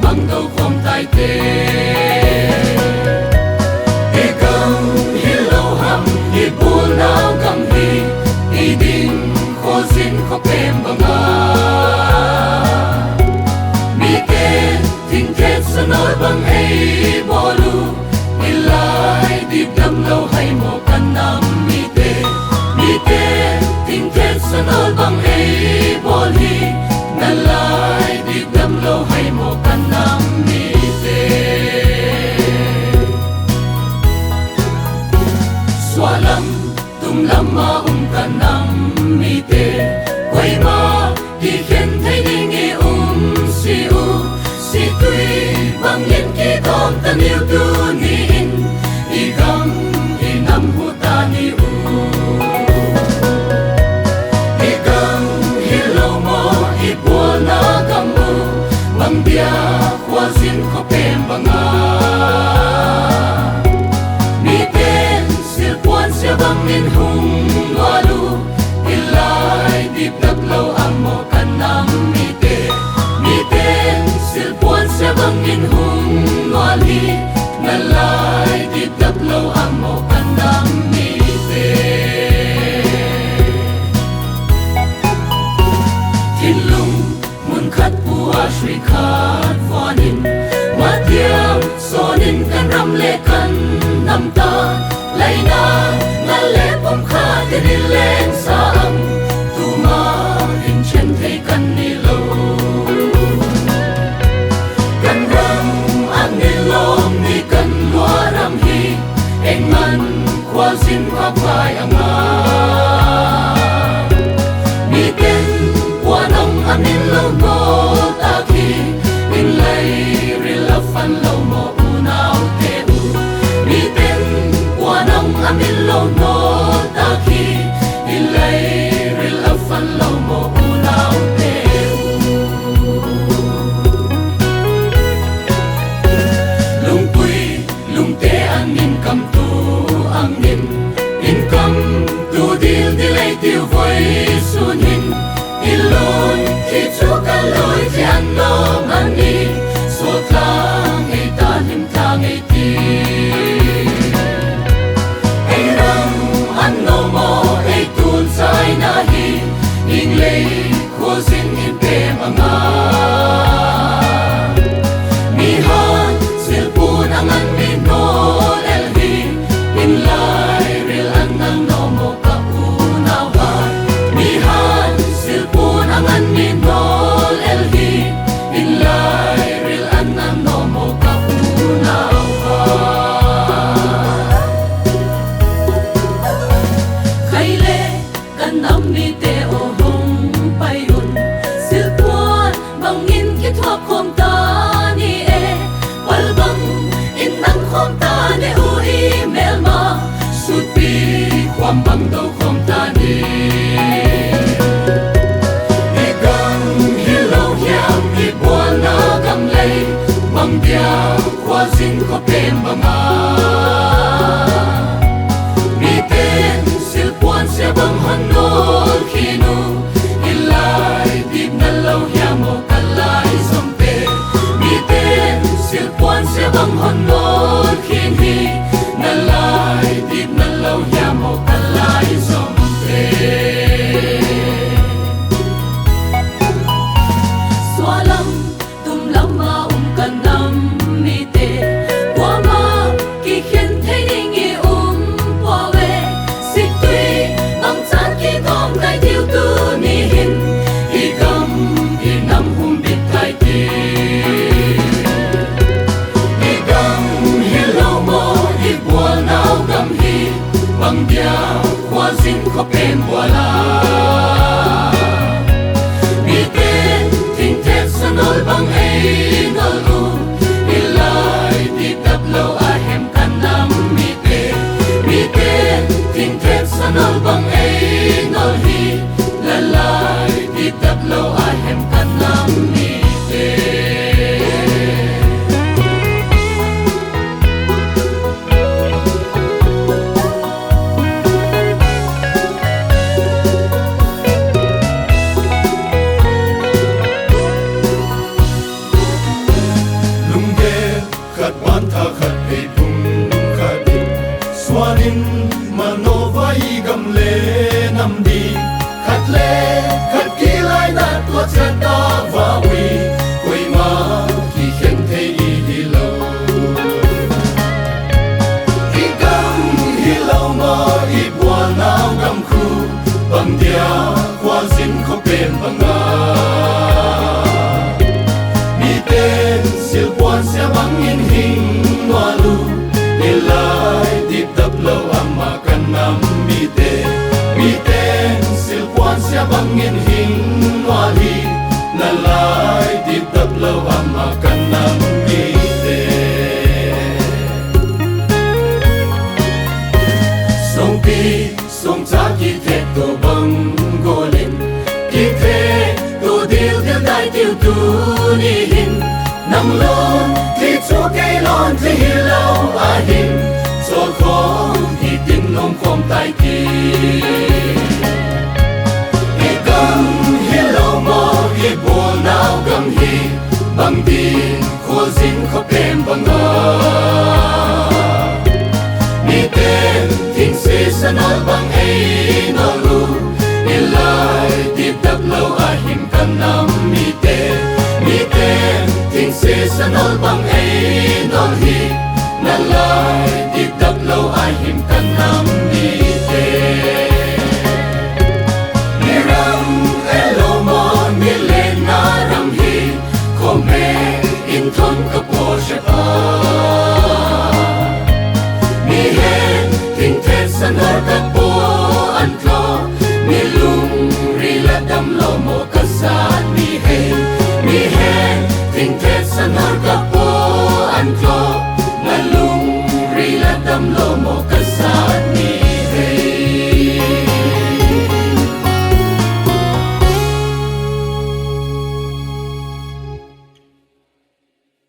bằng đầu khom tai tê e gam hi lo ham hi bul nau gam hi i ding kho zin kho pem banga mi te thing ket sanoi bang ei bolu ilai dip dam lo hai mo kan nam mi te thing ket sanoi bang ei bol hi na lai dip dam lo hai mo kan nam mi te swalam tum lam ma kan nam mi te quay ma đi khen thấy đi nghe si tui bang yen ki tom tan yêu tu ni in i gam i nam hu ta ni u i gam hi lo mo i po na gam u bang dia kwa zin ko pem banga mi ten sil puan sia bang in hung walu ilai dip dak lo amo kan nam mi ten sil puan sia bang in hung wali na lai dip dak lo amo kan nam mi te tin lung mun khat pu a shri khat vanin matiam sonin kan ram le kan nam ta laina na le pom kha tin len sa am tu ma in chen thei kan ni lo kan ram an ni lom ni kan lua ram hi eng man kwa zin kwa pai anga mi ten kwa nam an ni lo no ta ki in lai ri la fan lo mo u nau te u mi ten kwa nam an ni lo no ta ki in lai ri la fan lo mo u nau te lung pui lung te an nin kam tu ang nin in kam tu dil dilai tiu voi sun hin ilon ki chu ka loi ti an no mani so tlang ei ta nim tlang ei ti ei ram an no mo ei tun sai na hi ing lei kho zin in pe manga mi han sil pun angan mi no el hi in lai ril an nang no mo ka u na wa mi han sil pun angan mi no el hi in lai ril an nang no mo ka u na wa khai le kan nam mi te o hong pai un sil puan bang in ki thop khom ta ni e wal bang in nang khom ta ne u i mel ma sut pi kwam bang do khom ta ni e gam hi lo hiam hi buan na gam lei bang dia kwa zin ko pem banga mi ten sil puan sia bang han nol khinu ilai dip na lo hiam o kalai som pe mi ten sil puan sia bang han nol khin hi na lai dip na lo hiam o kalai som pe swalam tum lam ma kan nam mi te wa ma ki khen thei ding i pa we si tui bang chan ki tom kai tiu tu ni hin i gam i nam hum bit kai ti i gam hi lo mo i bua nau gam hi bang dia kwa zin ko pen wala mi ten thing tet sanol bang ei nol u ilai di tap lo a hem kan nam mi ten thing tet sanol bang ei nol hi la lai di tap lo a hem kan nam mi te nang lon thì chu cây lon thì lâu ahim cho khom thì tin nông khom tai ki hi gam hi lâu mo hi bo nào gam hi bang đi khô zin khô pem bang mi tên thinh se sanal bang ei no lu ilai tip tap lâu ahim kan nam mi tên thinh se sanal bang ei no hi na lai tip tap lâu ahim kan nam mi tên mi ram elo mo mi le na ram hi kome in thon ka po shapa mi hen thinh the sanal ka po an tlo mi lung ri la dam lo mo ka sa mi hen